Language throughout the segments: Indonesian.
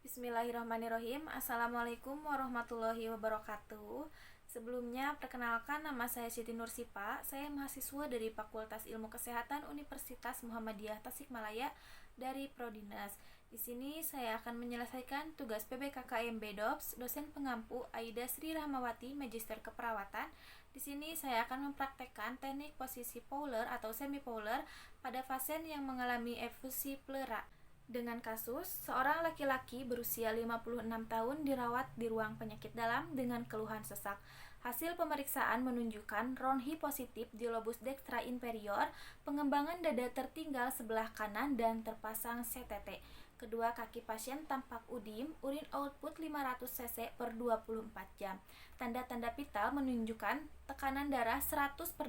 Bismillahirrahmanirrahim. Assalamualaikum warahmatullahi wabarakatuh. Sebelumnya, perkenalkan nama saya Siti Nursipa. Saya mahasiswa dari Fakultas Ilmu Kesehatan Universitas Muhammadiyah Tasikmalaya dari Prodinas. Di sini saya akan menyelesaikan tugas PBKKM BDOPS, dosen pengampu Aida Sri Rahmawati, Magister Keperawatan. Di sini saya akan mempraktekkan teknik posisi Fowler atau semi Fowler pada pasien yang mengalami efusi pleura. Dengan kasus, seorang laki-laki berusia 56 tahun dirawat di ruang penyakit dalam dengan keluhan sesak. Hasil pemeriksaan menunjukkan ronhi positif di lobus dextra inferior, pengembangan dada tertinggal sebelah kanan dan terpasang CTT. Kedua kaki pasien tampak udim, urin output 500 cc per 24 jam. Tanda-tanda vital menunjukkan tekanan darah 100/80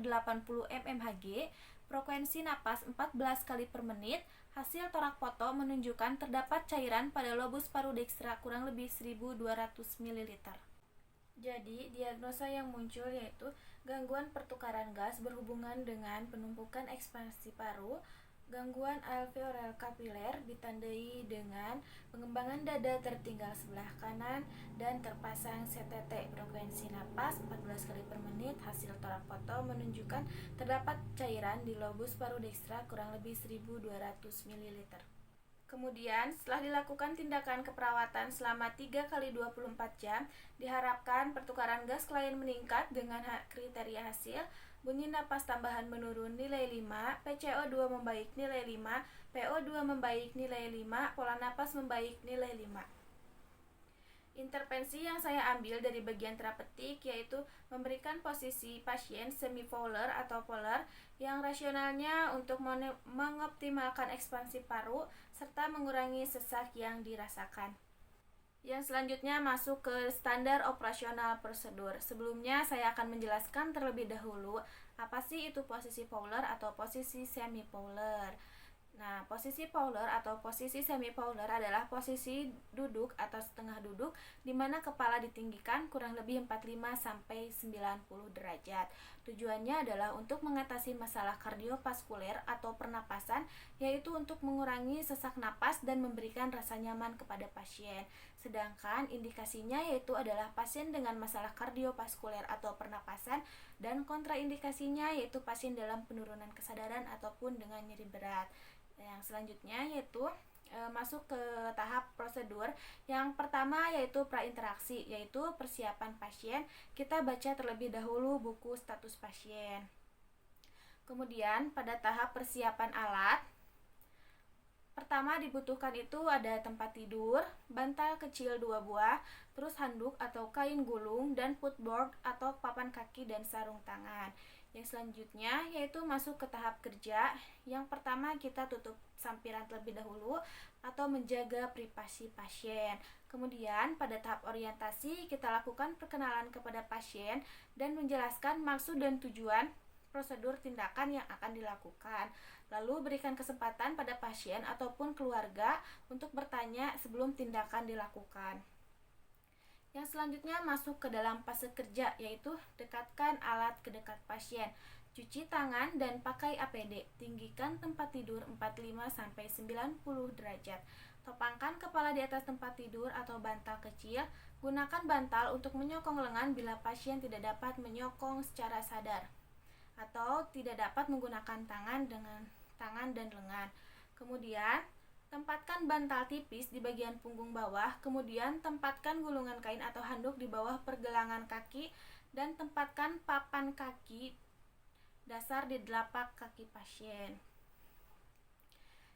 mmHg, frekuensi napas 14 kali per menit. Hasil torak foto menunjukkan terdapat cairan pada lobus paru dextra kurang lebih 1200 ml. Jadi, diagnosa yang muncul yaitu gangguan pertukaran gas berhubungan dengan penumpukan ekspansi paru, gangguan alveolar kapiler ditandai dengan pengembangan dada tertinggal sebelah kanan dan terpasang CTT, frekuensi napas 14 kali per menit. Hasil torak foto menunjukkan terdapat cairan di lobus paru dextra kurang lebih 1200 ml. Kemudian, setelah dilakukan tindakan keperawatan selama 3 kali 24 jam, diharapkan pertukaran gas klien meningkat dengan kriteria hasil: bunyi napas tambahan menurun nilai 5, PCO2 membaik nilai 5, PO2 membaik nilai 5, pola napas membaik nilai 5. Intervensi yang saya ambil dari bagian terapeutik yaitu memberikan posisi pasien semi-Fowler atau Fowler yang rasionalnya untuk mengoptimalkan ekspansi paru serta mengurangi sesak yang dirasakan. Yang selanjutnya masuk ke standar operasional prosedur. Sebelumnya saya akan menjelaskan terlebih dahulu apa sih itu posisi Fowler atau posisi semi-Fowler. Nah, posisi Fowler atau posisi semi Fowler adalah posisi duduk atau setengah duduk di mana kepala ditinggikan kurang lebih 45 sampai 90 derajat. Tujuannya adalah untuk mengatasi masalah kardiovaskuler atau pernapasan, yaitu untuk mengurangi sesak napas dan memberikan rasa nyaman kepada pasien. Sedangkan indikasinya yaitu adalah pasien dengan masalah kardiovaskuler atau pernapasan, dan kontraindikasinya yaitu pasien dalam penurunan kesadaran ataupun dengan nyeri berat. Yang selanjutnya yaitu masuk ke tahap prosedur. Yang pertama yaitu prainteraksi, yaitu persiapan pasien. Kita baca terlebih dahulu buku status pasien. Kemudian pada tahap persiapan alat, pertama dibutuhkan itu ada tempat tidur, bantal kecil 2 buah, terus handuk atau kain gulung, dan footboard atau papan kaki dan sarung tangan. Yang selanjutnya yaitu masuk ke tahap kerja. Yang pertama kita tutup sampiran terlebih dahulu atau menjaga privasi pasien. Kemudian pada tahap orientasi kita lakukan perkenalan kepada pasien dan menjelaskan maksud dan tujuan prosedur tindakan yang akan dilakukan. Lalu berikan kesempatan pada pasien ataupun keluarga untuk bertanya sebelum tindakan dilakukan. Yang selanjutnya masuk ke dalam fase kerja, yaitu dekatkan alat ke dekat pasien, cuci tangan dan pakai APD, tinggikan tempat tidur 45-90 derajat, topangkan kepala di atas tempat tidur atau bantal kecil, gunakan bantal untuk menyokong lengan bila pasien tidak dapat menyokong secara sadar atau tidak dapat menggunakan tangan dan lengan. Kemudian tempatkan bantal tipis di bagian punggung bawah, kemudian tempatkan gulungan kain atau handuk di bawah pergelangan kaki, dan tempatkan papan kaki dasar di telapak kaki pasien.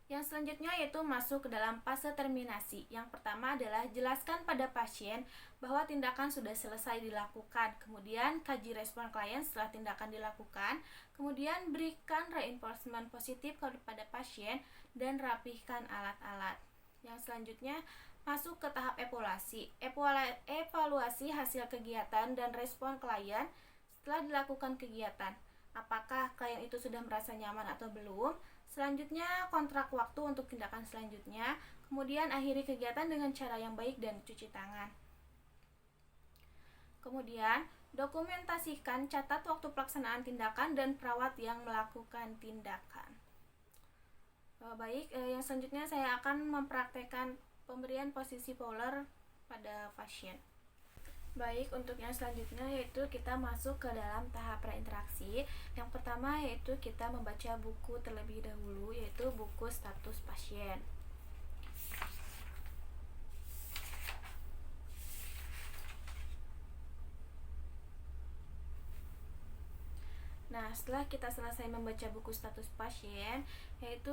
Yang selanjutnya yaitu masuk ke dalam fase terminasi. Yang pertama adalah jelaskan pada pasien bahwa tindakan sudah selesai dilakukan. Kemudian kaji respon klien setelah tindakan dilakukan. Kemudian berikan reinforcement positif kepada pasien dan rapihkan alat-alat. Yang selanjutnya masuk ke tahap evaluasi. Evaluasi hasil kegiatan dan respon klien setelah dilakukan kegiatan. Apakah klien itu sudah merasa nyaman atau belum? Selanjutnya, kontrak waktu untuk tindakan selanjutnya. Kemudian, akhiri kegiatan dengan cara yang baik dan cuci tangan. Kemudian, dokumentasikan catat waktu pelaksanaan tindakan dan perawat yang melakukan tindakan. Baik, yang selanjutnya saya akan mempraktekkan pemberian posisi polar pada pasien. Baik, untuk yang selanjutnya yaitu kita masuk ke dalam tahap prainteraksi. Yang pertama yaitu kita membaca buku terlebih dahulu, yaitu buku status pasien. Nah, setelah kita selesai membaca buku status pasien, yaitu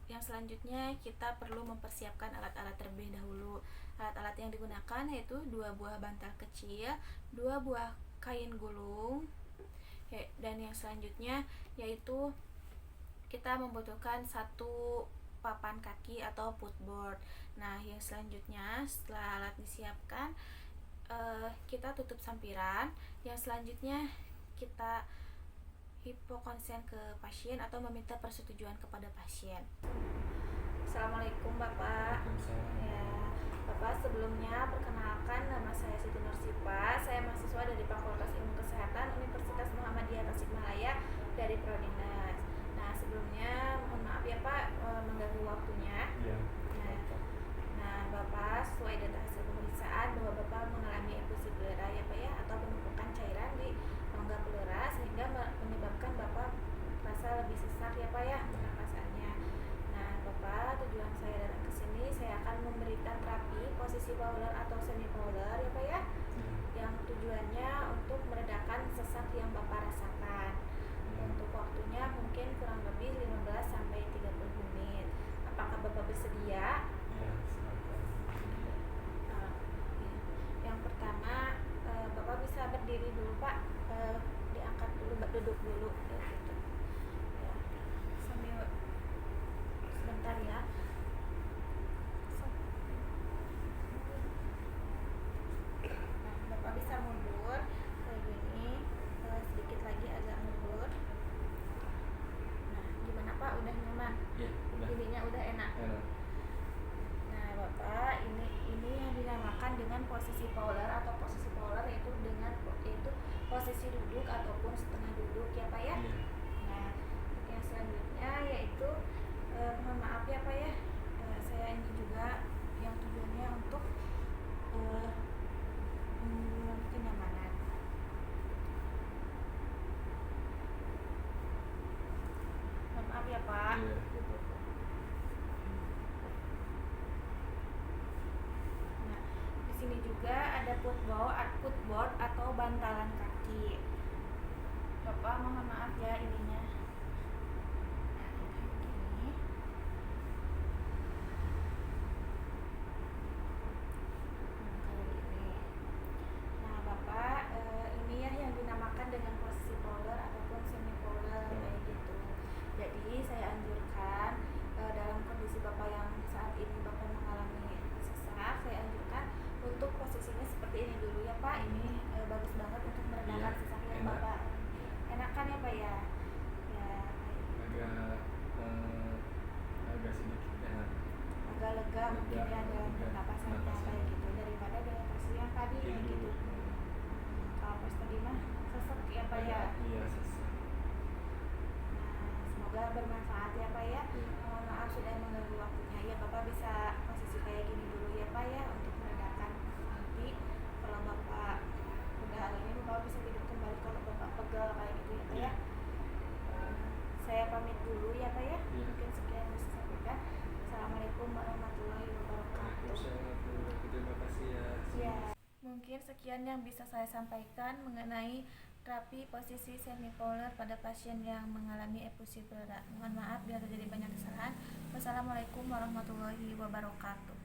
yang selanjutnya kita perlu mempersiapkan alat-alat terlebih dahulu. Alat-alat yang digunakan yaitu 2 buah bantal kecil, 2 buah kain gulung, dan yang selanjutnya yaitu kita membutuhkan 1 papan kaki atau footboard. Nah, yang selanjutnya setelah alat disiapkan, kita tutup sampiran. Yang selanjutnya kita hipokonsen ke pasien atau meminta persetujuan kepada pasien. Assalamualaikum Bapak. Ya, Bapak, sebelumnya perkenalkan, nama saya Siti Nursipa. Saya mahasiswa dari Fakultas Ilmu Kesehatan Universitas Muhammadiyah Tasikmalaya dari Prodinas. Nah, sebelumnya mohon maaf ya Pak mengganggu waktunya. Ya. Nah, Bapak, sesuai data hasil pemeriksaan bahwa Bapak mengalami efusi pleura ya Pak ya, atau penumpukan cairan di rongga pleura sehingga menyebabkan Bapak merasa lebih sesak ya Pak ya pernapasannya. Nah, Bapak, tujuan saya datang ke sini, saya akan memberikan terapi posisi polar atau semi polar ya Pak ya, yang tujuannya untuk meredakan sesak yang Bapak rasakan. Untuk waktunya mungkin kurang lebih 15 sampai 30 menit. Apakah Bapak bersedia? Ya, silakan. Yang pertama, Bapak bisa berdiri dulu Pak, diangkat dulu, duduk dulu ya, gitu. Ya, sambil sebentar ya. Nah, Bapak bisa mundur kayak gini, sedikit lagi agak mundur. Nah, gimana Pak, udah nyaman? Ya, udah. Dirinya udah enak. Nah, Bapak, ini yang dinamakan dengan posisi polar atau posisi polar yaitu posisi duduk ataupun setengah duduk ya Pak ya. Ya. Nah, yang selanjutnya yaitu mohon maaf ya Pak ya, saya ini juga yang tujuannya untuk kenyamanan. Mohon maaf ya Pak. Ya. Nah, di sini juga ada footboard atau bantalan kaki. Bapak, mohon maaf ya ininya. Nah, kayak gini. Kayak gini. Nah, Bapak, ini ya yang dinamakan dengan posisi polar ataupun semi polar kayak gitu. Jadi saya anjurkan dalam kondisi Bapak yang saat ini Bapak mengalami sesak, saya anjurkan untuk posisinya seperti ini dulu ya Pak. Ini bagus banget untuk meredakan Iya, sesak yang enak. Bapak. Enakan ya Pak ya. Ya, agak sedikit enak. agak lega mungkin ya dalam pernapasannya kayak gitu daripada dengan posisi yang tadi kayak gitu. Kalau pas tadi mah sesek ya Pak ya. Iya, sesak. Nah, semoga bermanfaat ya Pak ya. Mohon maaf sudah mengganggu waktunya. Ya, Bapak bisa posisi kayak gini dulu ya Pak ya untuk meredakan. Nanti kalau Bapak udah hal ini Bapak bisa tidur kembali kalau Bapak pegal kayak gitu ya Pak ya. Saya pamit dulu ya Pak ya. Iya. Mungkin sekian yang bisa saya sampaikan. Assalamualaikum warahmatullahi wabarakatuh. Terima kasih ya. Ya, mungkin sekian yang bisa saya sampaikan mengenai terapi posisi semipolar pada pasien yang mengalami efusi pleura. Mohon maaf bila terjadi banyak kesalahan. Wassalamualaikum warahmatullahi wabarakatuh.